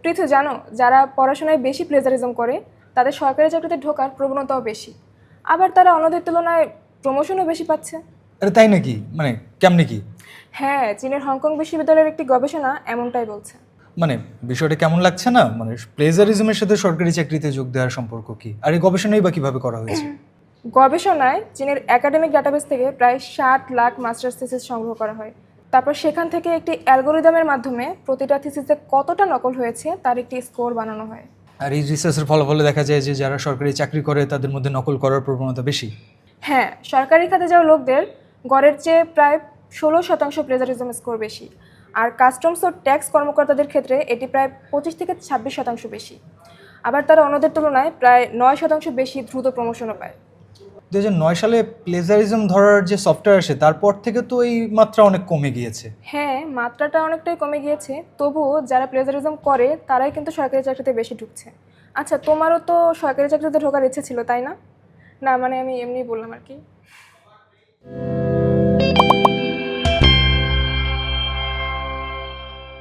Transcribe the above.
পৃথু জানো, যারা পড়াশোনায় বেশি প্লেজারিজম করে তাদের সরকারি চাকরিতে ঢোকার প্রবণতাও বেশি, আবার তারা অন্যদের তুলনায় প্রমোশনও বেশি পাচ্ছে। আরে তাই নাকি? মানে কেমনে কি? হ্যাঁ, চীনের হংকং বিশ্ববিদ্যালয়ের একটি গবেষণা এমনটাই বলছে। মানে বিষয়টা কেমন লাগছে না? মানে প্লেজারিজমের সাথে সরকারি চাকরিতে যোগ দেওয়ার সম্পর্ক কি, আর এই গবেষণাই বা কিভাবে করা হয়েছে? গবেষণায় চীনের একাডেমিক ডাটাবেস থেকে প্রায় 60 লাখ মাস্টার্স থিসিস সংগ্রহ করা হয়। তারপর সেখান থেকে একটি অ্যালগোরিদমের মাধ্যমে প্রতিটা থিসিসে কতটা নকল হয়েছে তার একটি স্কোর বানানো হয়। আর এই রিসার্চের ফলাফলে দেখা যায় যে যারা সরকারি চাকরি করে তাদের মধ্যে নকল করার প্রবণতা বেশি। হ্যাঁ, সরকারি খাতে যাওয়া লোকদের গড়ের চেয়ে প্রায় 16% প্লেজারিজম স্কোর বেশি, আর কাস্টমস ও ট্যাক্স কর্মকর্তাদের ক্ষেত্রে এটি প্রায় 25 থেকে 26% বেশি। আবার তারা অন্যদের তুলনায় প্রায় 9% বেশি দ্রুত প্রমোশনও পায়। 2009 সালে প্লেজারিজম ধরার যে সফটওয়্যার আসে তারপর থেকে তো এই মাত্রা অনেক কমে গিয়েছে। হ্যাঁ, মাত্রাটা অনেকটাই কমে গিয়েছে, তবুও যারা প্লেজারিজম করে তারাই কিন্তু সরকারি চাকরিতে বেশি ঢুকছে। আচ্ছা, তোমারও তো সরকারি চাকরিতে ঢোকার ইচ্ছে ছিল, তাই না? না, মানে আমি এমনি বললাম আর কি।